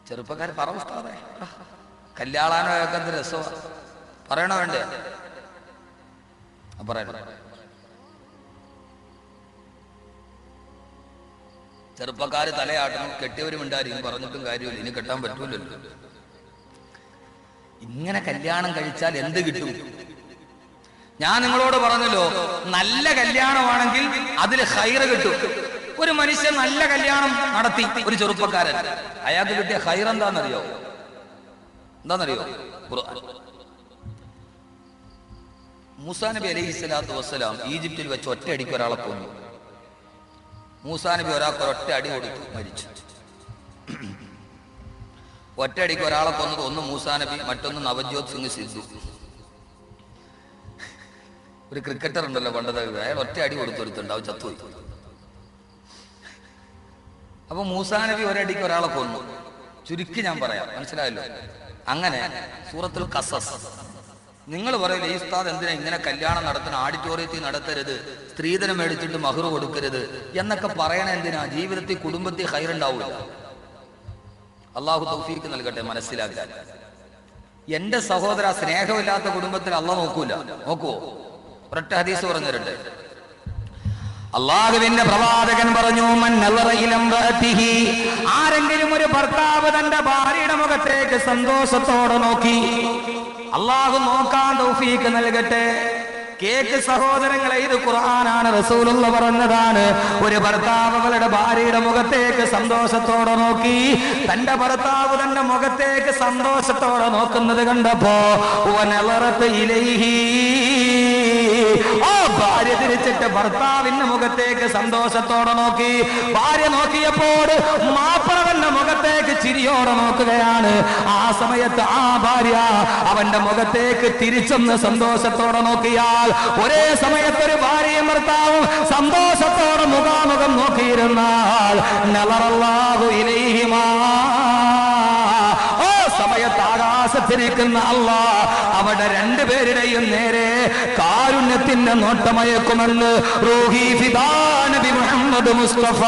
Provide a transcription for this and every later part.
ചെറുപ്പക്കാർ പറ ഉസ്താദേ, കല്യാണാനോ കേൾക്കുന്ന രസമാണ്. പറയണോ വേണ്ടേ? പറയണ ചെറുപ്പക്കാര് തലയാട്ടണം, കെട്ടിയവരും ഉണ്ടായിരിക്കും, പറഞ്ഞിട്ടും കാര്യമില്ല, ഇനി കെട്ടാൻ പറ്റൂലല്ലോ. ഇങ്ങനെ കല്യാണം കഴിച്ചാൽ എന്ത് കിട്ടും? ഞാൻ നിങ്ങളോട് പറഞ്ഞല്ലോ, നല്ല കല്യാണമാണെങ്കിൽ അതിൽ ഖൈറ് കിട്ടും. ഒരു മനുഷ്യൻ നല്ല കല്യാണം നടത്തി, ഒരു ചെറുപ്പക്കാരൻ, അയാൾക്ക് കിട്ടിയ ഖൈർ എന്താണെന്നറിയോ? ഖുർആൻ. മൂസാ നബി അലൈഹിസ്സലാത്തു വസ്സലാം ഈജിപ്തിൽ വെച്ച് ഒറ്റയടിക്ക് ഒരാളെ കൊന്നു. മൂസാ നബി ഒരാൾക്ക് ഒരൊറ്റ അടി കൊടുത്തു, മരിച്ചു. ഒറ്റയടിക്ക് ഒരാളെ കൊന്നത് ഒന്ന് മൂസാ നബി, മറ്റൊന്ന് നവജ്യോത് സിംഗ് സിദ്ധു. ഒരു ക്രിക്കറ്റർ ഉണ്ടല്ലോ പണ്ടത്തെ, അയാൾ ഒറ്റ അടി കൊടുത്തൊരുത്തുണ്ടാവും, ചത്തുപോയി. അപ്പൊ മൂസാ നബി ഒരടിക്ക് ഒരാളെ കൊന്നു. ചുരുക്കി ഞാൻ പറയാം, മനസ്സിലായല്ലോ. അങ്ങനെ സൂറത്തുൽ ഖസസ്. നിങ്ങൾ പറയില്ല, ഈ ഉസ്താദ് എന്തിനാ ഇങ്ങനെ കല്യാണം നടത്തണം, ഓഡിറ്റോറിയത്തിൽ നടത്തരുത്, സ്ത്രീധനം മേടിച്ചിട്ട് മഹ്റ് കൊടുക്കരുത് എന്നൊക്കെ പറയണ എന്തിനാ? ജീവിതത്തിൽ കുടുംബത്തിൽ ഖൈറുണ്ടാവില്ല. അള്ളാഹു തൗഫീഖ് നൽകട്ടെ മനസ്സിലാക്കാൻ. എന്റെ സഹോദര, സ്നേഹമില്ലാത്ത കുടുംബത്തിൽ അള്ളാഹ് നോക്കൂല. നോക്കുവോ? ഒരൊറ്റ ഹദീസ് പറഞ്ഞു തരട്ടെ. അള്ളാഹുവിന്റെ പ്രവാചകൻ പറഞ്ഞു, ആരെങ്കിലും ഒരു ഭർത്താവ് തന്റെ ഭാര്യയുടെ മുഖത്തേക്ക് സന്തോഷത്തോടെ നോക്കി, അള്ളാഹു നോക്കാൻ തൗഫീഖ് നൽകട്ടെ. കേക്ക് സഹോദരങ്ങളെ, ഇത് ഖുർആനാണ്, റസൂലുള്ള പറഞ്ഞതാണ്. ഒരു ഭർത്താവ് അവളുടെ ഭാര്യയുടെ മുഖത്തേക്ക് സന്തോഷത്തോടെ നോക്കി, തന്റെ ഭർത്താവ് തന്റെ മുഖത്തേക്ക് സന്തോഷത്തോടെ നോക്കുന്നത് കണ്ടപ്പോ ഭാര്യ തിരിച്ചിട്ട് ഭർത്താവിന്റെ മുഖത്തേക്ക് സന്തോഷത്തോടെ നോക്കി. ഭാര്യ നോക്കിയപ്പോൾ മാപ്പിളവന്റെ മുഖത്തേക്ക് ചിരിയോടെ നോക്കുകയാണ്. ആ സമയത്ത് ആ ഭാര്യ അവന്റെ മുഖത്തേക്ക് തിരിച്ചൊന്ന് സന്തോഷത്തോടെ നോക്കിയാൽ, ഒരേ സമയത്ത് ഒരു ഭാര്യയും ഭർത്താവും സന്തോഷത്തോടെ മുഖാമുഖം നോക്കിയിരുന്നാൽ നളറല്ലാഹു ഇലൈഹിമാ, സമയത്ത് ആകാശത്തിരിക്കുന്ന അല്ലാഹ് അവിടെ രണ്ടുപേരുടെയും നേരെ കാരുണ്യത്തിന്റെ നോട്ടമയക്കുമെന്ന് റൂഹി ഫിദാ നബി മുഹമ്മദ് മുസ്തഫ.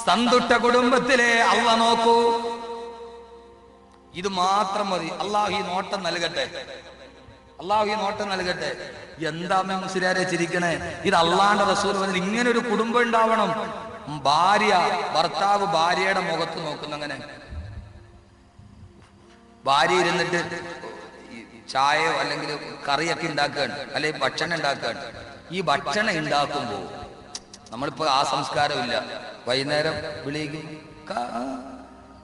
സന്തുഷ്ട കുടുംബത്തിലെ അല്ലാഹ് നോക്കൂ. ഇത് മാത്രം മതി. അല്ലാഹു ഈ നോട്ടം നൽകട്ടെ, അല്ലാഹു ഈ നോട്ടം നൽകട്ടെ. എന്താ മുസ്ലിയാരെ ചിരിക്കണേ? ഇത് അള്ളാന്റെ റസൂൽ പറഞ്ഞിട്ട് ഇങ്ങനെ ഒരു കുടുംബം ഉണ്ടാവണം. ഭാര്യ ഭർത്താവ് ഭാര്യയുടെ മുഖത്ത് നോക്കുന്ന. അങ്ങനെ ഭാര്യ ഇരുന്നിട്ട് ചായയോ അല്ലെങ്കിൽ കറിയൊക്കെ ഉണ്ടാക്കുകയാണ്, അല്ലെങ്കിൽ ഭക്ഷണം ഉണ്ടാക്കുകയാണ്. ഈ ഭക്ഷണം ഉണ്ടാക്കുമ്പോൾ നമ്മളിപ്പോ ആ സംസ്കാരമില്ല. വൈകുന്നേരം വിളിക്കും,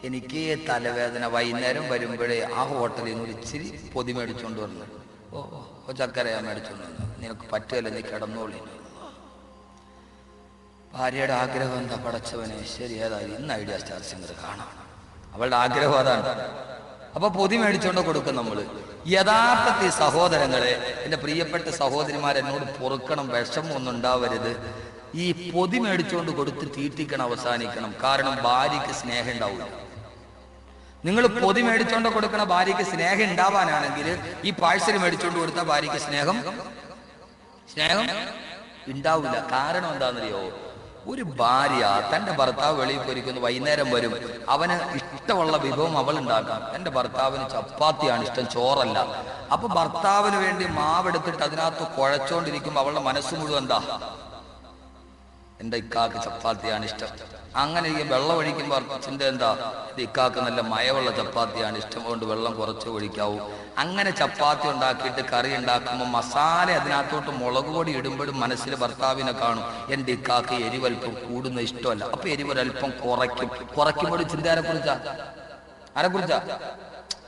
എനിക്ക് തലവേദന, വൈകുന്നേരം വരുമ്പോഴേ ആ ഹോട്ടലിൽ നിന്ന് ഒരു ഇച്ചിരി പൊതി മേടിച്ചോണ്ട് വന്നു. ഓ ചക്കര ഞാൻ മേടിച്ചോണ്ട് വന്നു, നിനക്ക് പറ്റുകയല്ല, നീ കിടന്നോളി. ഭാര്യയുടെ ആഗ്രഹം എന്താ? പടച്ചവനെ, ശരി, ഏതായാലും ഇന്ന് ഐഡിയ സ്റ്റാർ സിംഗർ കാണാം. അവളുടെ ആഗ്രഹം അതാണ്. അപ്പൊ പൊതി മേടിച്ചോണ്ട് കൊടുക്കും നമ്മള്. യഥാർത്ഥത്തിൽ സഹോദരങ്ങളെ, എന്റെ പ്രിയപ്പെട്ട സഹോദരിമാർ, എന്നോട് പൊറുക്കണം, വിഷമൊന്നും ഉണ്ടാവരുത്. ഈ പൊതി മേടിച്ചുകൊണ്ട് കൊടുത്ത് തീറ്റിക്കണം, അവസാനിക്കണം. കാരണം ഭാര്യയ്ക്ക് സ്നേഹം ഉണ്ടാവില്ല. നിങ്ങൾ പൊതി മേടിച്ചോണ്ട് കൊടുക്കണ ഭാര്യയ്ക്ക് സ്നേഹം ഉണ്ടാവാനാണെങ്കിൽ ഈ പാഴ്സൽ മേടിച്ചോണ്ട് കൊടുത്ത ഭാര്യയ്ക്ക് സ്നേഹം ഉണ്ടാവില്ല. കാരണം എന്താണെന്നറിയോ? ഒരു ഭാര്യ തന്റെ ഭർത്താവ് വെളിയിൽ പോയിരിക്കുന്നു, വൈകുന്നേരം വരും, അവന് ഇഷ്ടമുള്ള വിഭവം അവൾ ഉണ്ടാക്കാം. എന്റെ ഭർത്താവിന് ചപ്പാത്തിയാണ് ഇഷ്ടം, ചോറല്ല. അപ്പൊ ഭർത്താവിന് വേണ്ടി മാവെടുത്തിട്ട് അതിനകത്ത് കുഴച്ചോണ്ടിരിക്കുമ്പോ അവളുടെ മനസ്സ് മുഴുവൻ എന്താ? എന്റെ ഇക്കാക്ക് ചപ്പാത്തിയാണ് ഇഷ്ടം. അങ്ങനെ ഈ വെള്ളം ഒഴിക്കുമ്പോൾ ചിന്ത എന്താ? ഇക്കാക്ക് നല്ല മയമുള്ള ചപ്പാത്തിയാണ് ഇഷ്ടം, അതുകൊണ്ട് വെള്ളം കുറച്ച് ഒഴിക്കാവൂ. അങ്ങനെ ചപ്പാത്തി ഉണ്ടാക്കിയിട്ട് കറി ഉണ്ടാക്കുമ്പോൾ മസാല അതിനകത്തോട്ട് മുളക് പൊടി ഇടുമ്പോഴും മനസ്സിൽ ഭർത്താവിനെ കാണും, എന്റെ ഇക്കാക്ക് എരിവൽപ്പം കൂടുന്ന ഇഷ്ടമല്ല, അപ്പൊ എരിവൊരൽപ്പം കുറയ്ക്കുമ്പോഴും ചിന്ത ആരെക്കുറിച്ചാ?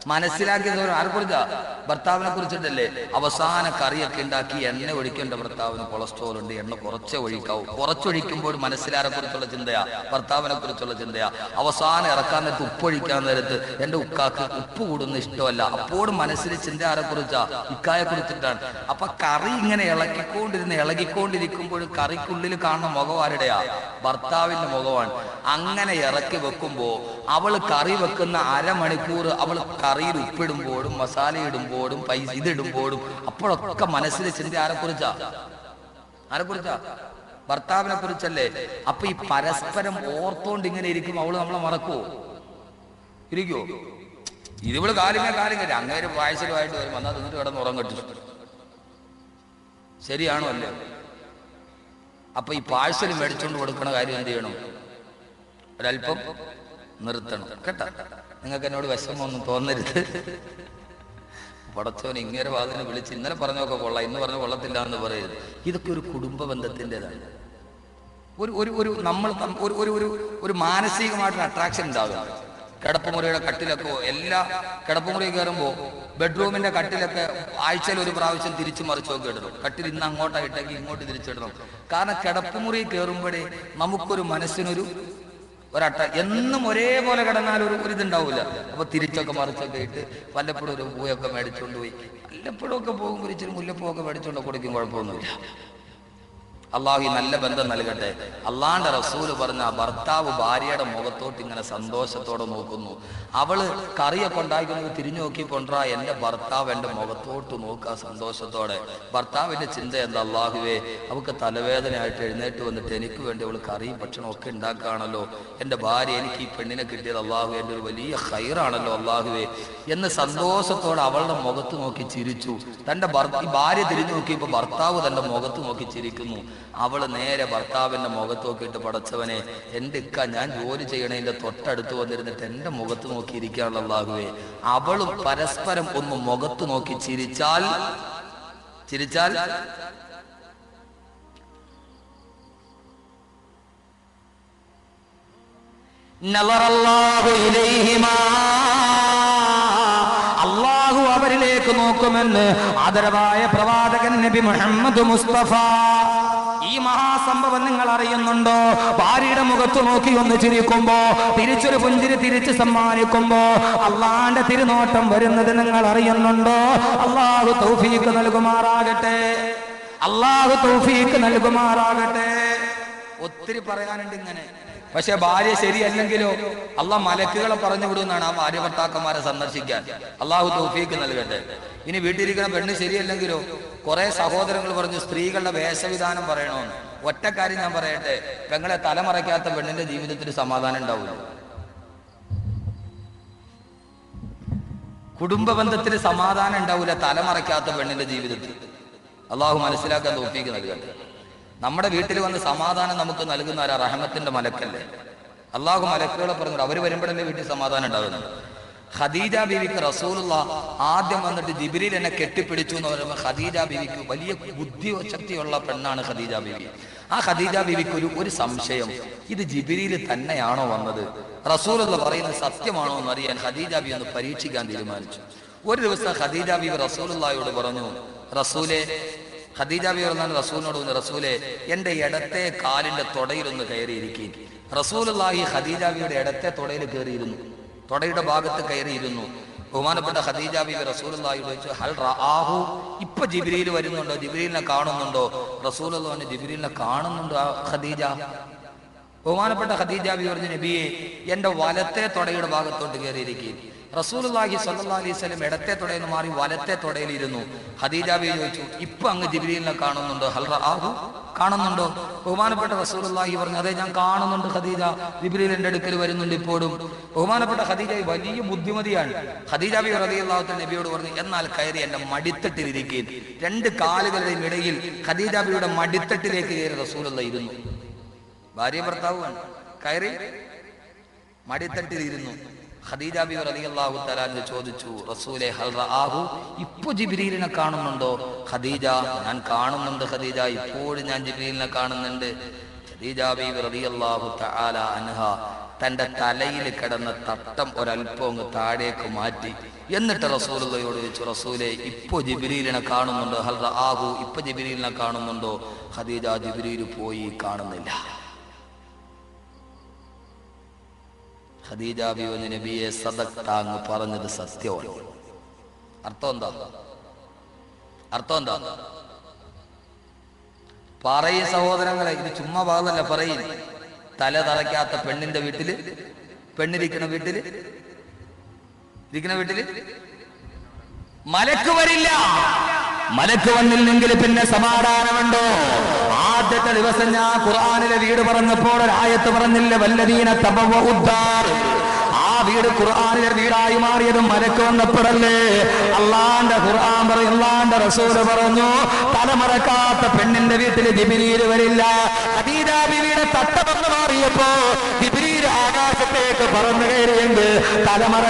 മനസ്സിലാക്കിയത് ആരെക്കുറിച്ചാ? ഭർത്താവിനെ കുറിച്ചിട്ടല്ലേ? അവസാന കറിയൊക്കെ ഉണ്ടാക്കി എണ്ണ ഒഴിക്കേണ്ട ഭർത്താവിന് കൊളസ്ട്രോൾ ഉണ്ട്, എണ്ണ കുറച്ചേ ഒഴിക്കാവൂ. കുറച്ചൊഴിക്കുമ്പോൾ മനസ്സിലാരെ കുറിച്ചുള്ള ചിന്തയാ? ഭർത്താവിനെ കുറിച്ചുള്ള ചിന്തയാ. അവസാനം ഇറക്കാൻ നേരത്ത് ഉപ്പൊഴിക്കാൻ നേരത്ത് എന്റെ ഉക്കാക്ക് ഉപ്പ് കൂടുന്ന ഇഷ്ടമല്ല, അപ്പോഴും മനസ്സിൽ ചിന്ത ആരെക്കുറിച്ചാ? ഇക്കായെ കുറിച്ചിട്ടാണ്. അപ്പൊ കറി ഇങ്ങനെ ഇളകിക്കൊണ്ടിരിക്കുമ്പോഴും കറിക്കുള്ളിൽ കാണുന്ന മുഖം ആരുടെയാ? ഭർത്താവിന്റെ മുഖമാണ്. അങ്ങനെ ഇറക്കി വെക്കുമ്പോ അവള് കറി വെക്കുന്ന അരമണിക്കൂർ അവൾ കറിയിൽ ഉപ്പിടുമ്പോഴും മസാല ഇടുമ്പോഴും ഇതിടുമ്പോഴും അപ്പോഴൊക്കെ മനസ്സിലെ ചിന്ത ആരെക്കുറിച്ചാ? ഭർത്താവിനെ കുറിച്ചല്ലേ. അപ്പൊ ഈ പരസ്പരം ഓർത്തോണ്ട് ഇങ്ങനെ ഇരിക്കും. അവള് നമ്മളെ മറക്കുവോ? ഇരിക്കുവോ? ഇതിവള് കാലിമേ കാര്യം കയറ്റി അങ്ങേര് പായസലുമായിട്ട് വരും, വന്നാൽ തിന്നിട്ട് കിടന്ന് ഉറങ്ങട്ടു. ശരിയാണോ അല്ലേ? അപ്പൊ ഈ പാഴ്സൽ മേടിച്ചുകൊണ്ട് കൊടുക്കണ കാര്യം എന്ത് ചെയ്യണം? ഒരല്പം നിർത്തണം കേട്ടോ. നിങ്ങൾക്ക് എന്നോട് വിഷമമൊന്നും തോന്നരുത്. പടച്ചവൻ ഇങ്ങനെ വാതിനെ വിളിച്ച് ഇന്നലെ പറഞ്ഞൊക്കെ കൊള്ളാം, ഇന്ന് പറഞ്ഞ കൊള്ളത്തില്ല എന്ന് പറയരുത്. ഇതൊക്കെ ഒരു കുടുംബ ബന്ധത്തിൻ്റെതാണ്. ഒരു മാനസികമായിട്ടൊരു അട്രാക്ഷൻ ഉണ്ടാകും. കിടപ്പുമുറിയുടെ കട്ടിലൊക്കെ എല്ലാ കിടപ്പുമുറി കയറുമ്പോൾ ബെഡ്റൂമിന്റെ കട്ടിലൊക്കെ ആഴ്ചയിൽ ഒരു പ്രാവശ്യം തിരിച്ചു മറിച്ചൊക്കെ ഇടണം. കട്ടിൽ ഇന്ന് അങ്ങോട്ടായിട്ടെങ്കിൽ ഇങ്ങോട്ട് തിരിച്ചിടണം. കാരണം കിടപ്പുമുറി കയറുമ്പോഴേ നമുക്കൊരു മനസ്സിനൊരു എന്നും ഒരേപോലെ കിടന്നാൽ ഒരു ഇതുണ്ടാവില്ല. അപ്പൊ തിരിച്ചൊക്കെ മറിച്ചൊക്കെ ഇട്ട് വല്ലപ്പോഴും ഒരു പൂയൊക്കെ മേടിച്ചുകൊണ്ട് പോയി വല്ലപ്പോഴും ഒക്കെ പോകുമ്പോൾ ഇച്ചിരി മുല്ലപ്പൂവൊക്കെ മേടിച്ചുകൊണ്ട് കൊടുക്കും, കുഴപ്പമൊന്നുമില്ല. അള്ളാഹു നല്ല ബന്ധം നൽകട്ടെ. അള്ളാന്റെ റസൂല് പറഞ്ഞ ഭർത്താവ് ഭാര്യയുടെ മുഖത്തോട്ട് ഇങ്ങനെ സന്തോഷത്തോടെ നോക്കുന്നു. അവള് കറിയൊക്കെ ഉണ്ടാക്കുന്നത് തിരിഞ്ഞു നോക്കി കൊണ്ടാ എന്റെ ഭർത്താവ് എന്റെ മുഖത്തോട്ട് നോക്കുക സന്തോഷത്തോടെ. ഭർത്താവിന്റെ ചിന്ത എന്താ? അള്ളാഹുവേ, അവൾക്ക് തലവേദനയായിട്ട് എഴുന്നേറ്റ് വന്നിട്ട് എനിക്ക് വേണ്ടി അവൾ കറിയും ഭക്ഷണം ഒക്കെ ഉണ്ടാക്കുകയാണല്ലോ. എന്റെ ഭാര്യ, എനിക്ക് ഈ പെണ്ണിനെ കിട്ടിയത് അള്ളാഹുവേ എൻ്റെ ഒരു വലിയ ഖൈറാണല്ലോ അള്ളാഹുവേ എന്ന് സന്തോഷത്തോടെ അവളുടെ മുഖത്ത് നോക്കി ചിരിച്ചു. തന്റെ ഭാര്യ തിരിഞ്ഞു നോക്കിയപ്പോൾ ഭർത്താവ് തന്റെ മുഖത്ത് നോക്കി ചിരിക്കുന്നു. അവള് നേരെ ഭർത്താവിന്റെ മുഖത്ത് നോക്കിയിട്ട്, പടച്ചവനെ, എൻ്റെ ഇക്ക ഞാൻ ജോലി ചെയ്യണതിന്റെ തൊട്ടടുത്ത് വന്നിരുന്നിട്ട് എൻ്റെ മുഖത്ത് നോക്കിയിരിക്കാനുള്ള അല്ലാഹുവേ. അവളും പരസ്പരം ഒന്ന് മുഖത്ത് നോക്കി ചിരിച്ചാൽ നളറല്ലാഹു ഇലൈഹിമാ, അല്ലാഹു അവരിലേക്ക് നോക്കുമെന്ന് ആദരവായ പ്രവാചകൻ നബി മുഹമ്മദ് മുസ്തഫ. ഈ മഹാസംഭവം നിങ്ങൾ അറിയുന്നുണ്ടോ? ഭാര്യയുടെ മുഖത്ത് നോക്കി ഒന്ന് ചിരിക്കുമ്പോ, തിരിച്ചൊരു പുഞ്ചിരി തിരിച്ച് സമ്മാനിക്കുമ്പോ അള്ളാന്റെ തിരുനോട്ടം വരുന്നത് നിങ്ങൾ അറിയുന്നുണ്ടോ? അള്ളാഹു തൗഫീഖ് നൽകുമാറാകട്ടെ. അള്ളാഹു തൗഫീഖ് നൽകുമാറാകട്ടെ. ഒത്തിരി പറയാനുണ്ട് ഇങ്ങനെ. പക്ഷെ ഭാര്യ ശരിയല്ലെങ്കിലോ അള്ളാഹ് മലക്കുകളെ പറഞ്ഞു വിടുമെന്നാണ് ആ ഭാര്യ ഭർത്താക്കന്മാരെ സന്ദർശിക്കാൻ. അള്ളാഹു തൗഫീഖ് നൽകട്ടെ. ഇനി വീട്ടിലിരിക്കുന്ന പെണ്ണ് ശരിയല്ലെങ്കിലോ കുറെ സഹോദരങ്ങൾ പറഞ്ഞു സ്ത്രീകളുടെ വേഷവിധാനം പറയണമെന്ന്. ഒറ്റ കാര്യം ഞാൻ പറയട്ടെ, പെങ്ങളെ തലമറയ്ക്കാത്ത പെണ്ണിന്റെ ജീവിതത്തിൽ സമാധാനം ഉണ്ടാവില്ല. കുടുംബ ബന്ധത്തിൽ സമാധാനം ഉണ്ടാവില്ല തലമറയ്ക്കാത്ത പെണ്ണിന്റെ ജീവിതത്തിൽ. അള്ളാഹു മനസ്സിലാക്കാൻ തൗഫീഖ് നൽകട്ടെ. നമ്മുടെ വീട്ടിൽ വന്ന് സമാധാനം നമുക്ക് നൽകുന്ന ആരാ? റഹ്മത്തിന്റെ മലക്കല്ലേ. അള്ളാഹു മലക്കുകളെ പറഞ്ഞു അവര് വരുമ്പോഴല്ലേ വീട്ടിൽ സമാധാനം ഉണ്ടാകുന്നത്. ഖദീജ ബീവിക്ക് റസൂലുള്ളാഹ് ആദ്യം വന്നിട്ട് ജിബ്രീൽ എന്നെ കെട്ടിപ്പിടിച്ചു എന്ന് പറയുമ്പോൾ ഖദീജ ബീവിക്ക് വലിയ ബുദ്ധിശക്തിയുള്ള പെണ്ണാണ് ഖദീജ ബീവി. ആ ഖദീജ ബീവിക്ക് ഒരു സംശയം, ഇത് ജിബ്രീൽ തന്നെയാണോ വന്നത്, റസൂലുള്ളാഹ് പറയുന്നത് സത്യമാണോ എന്ന് അറിയാൻ ഖദീജ ബീവി ഒന്ന് പരീക്ഷിക്കാൻ തീരുമാനിച്ചു. ഒരു ദിവസം ഖദീജ ബീവി റസൂലുള്ളാഹിയോട് പറഞ്ഞു, റസൂലേ, ഖദീജ ബീവി പറഞ്ഞാൽ റസൂലിനോട് പറഞ്ഞു, റസൂലെ, എന്റെ ഇടത്തെ കാലിന്റെ തൊടയിലൊന്ന് കയറിയിരിക്കും. റസൂലുള്ളാഹി ഖദീജ ബീവിയുടെ ഇടത്തെ തൊടയിൽ കയറിയിരുന്നു, തൊടയുടെ ഭാഗത്ത് കയറിയിരുന്നു. ബഹുമാനപ്പെട്ട ഖദീജ ബീവി റസൂലുള്ളാഹിയോട് ചോദിച്ചു, ഹൽ റആഹു, ഇപ്പൊ ജിബ്രീൽ വരുന്നുണ്ടോ, ജിബ്രീലിനെ കാണുന്നുണ്ടോ? റസൂലുള്ളാഹി ജിബ്രീലിനെ കാണുന്നുണ്ടോ ഖദീജ? ബഹുമാനപ്പെട്ട ഖദീജ ബീവി പറഞ്ഞു, നബിയെ, എന്റെ വലത്തെ തൊടയുടെ ഭാഗത്തോട്ട് കയറിയിരിക്കും. റസൂലുള്ളാഹി സ്വല്ലല്ലാഹു അലൈഹി വസല്ലം ഇടത്തെ തൊടയിൽ നിന്ന് മാറി വലത്തെ തൊടയിൽ ഇരുന്നു. ഖദീജ ബീവി ചോദിച്ചു, ഇപ്പൊ അങ്ങ് ജിബ്രീലിനെ കാണുന്നുണ്ടോ? ഹൽ റആഹു, കാണുന്നുണ്ടോ? ബഹുമാനപ്പെട്ട റസൂലുള്ളാഹി പറഞ്ഞു, അതെ ഞാൻ കാണുന്നുണ്ട് ഖദീജ, ജിബ്രീൽ എന്റെ അടുക്കൽ വരുന്നുണ്ട് ഇപ്പോഴും. ബഹുമാനപ്പെട്ട ഖദീജ വലിയ ബുദ്ധിമതിയാണ്. ഖദീജ ബീവി റളിയല്ലാഹു തആല നബിയോട് പറഞ്ഞു, എന്നാൽ കയറി എന്റെ മടിത്തട്ടിലിരിക്കും. രണ്ട് കാലുകളുടെയും ഇടയിൽ ഖദീജ ബീവിയുടെ മടിത്തട്ടിലേക്ക് കയറി റസൂലുള്ളാഹി ഇരുന്നു. ഭാര്യ ഭർത്താവുമാണ്, കയറി മടിത്തട്ടിലിരുന്നു. ഖദീജ ബീവി റളിയല്ലാഹു തആല ചോദിച്ചു, റസൂലേ, ഹൽ റആഹു, ഇപ്പോ ജിബ്രീലിനെ കാണുന്നുണ്ടോ? ഖദീജ, ഞാൻ കാണുന്നുണ്ട് ഖദീജ, ഇപ്പോഴും ഞാൻ ജിബ്രീലിനെ കാണുന്നുണ്ട്. ഖദീജ ബീവി റളിയല്ലാഹു തആല അൻഹ തന്റെ തലയിൽ കിടന്ന തട്ടം ഒരൽപ്പം അങ്ങ് താഴേക്ക് മാറ്റി. എന്നിട്ട് റസൂലുള്ളാഹിയോട് ചോദിച്ചു, റസൂലേ, ഇപ്പോ ജിബ്രീലിനെ കാണുന്നുണ്ടോ? ഹൽ റആഹു, ഇപ്പോ ജിബ്രീലിനെ കാണുന്നുണ്ടോ? ഖദീജ, ജിബ്രീൽ പോയി, കാണുന്നില്ല. ഖദീജ ബീവി നബിയെ സദഖ്ത, അങ്ങ് പറഞ്ഞത് സത്യമാണ്. അർത്ഥം എന്താ? പറയും സഹോദരങ്ങളെ, ഇത് ചുമ്മാ ഭാഗമല്ല, പറയും. തല തറയ്ക്കാത്ത പെണ്ണിന്റെ വീട്ടില്, പെണ്ണിരിക്കുന്ന വീട്ടില് മലക്ക് വരില്ല. മലക്ക് വന്നില്ലെങ്കിൽ പിന്നെ സമാധാനമുണ്ടോ? ആ ആദ്യത്തെ ദിവസം ഞാൻ ഖുർആനിലെ വീട് പറഞ്ഞപ്പോൾ ഒരായത്ത് പറഞ്ഞില്ല, വല്ലദീന തബവ്വഉദ്ദാർ. ആ വീട് ഖുർആനിലെ വീടായി മാറിയത് മലക്ക് വന്നപ്പോഴല്ലേ? അള്ളാന്റെ ഖുർആൻ പറയും, അള്ളാന്റെ റസൂല് പറഞ്ഞു, തലമറക്കാത്ത പെണ്ണിന്റെ വീട്ടിൽ ജിബ്രീൽ വരില്ല. ഖദീജ ബീവിയുടെ തട്ട വന്ന് മാറിയപ്പോ ജിബ്രീൽ ആകാശത്തേക്ക് പറന്നു കയറിയെങ്കിൽ തലമറ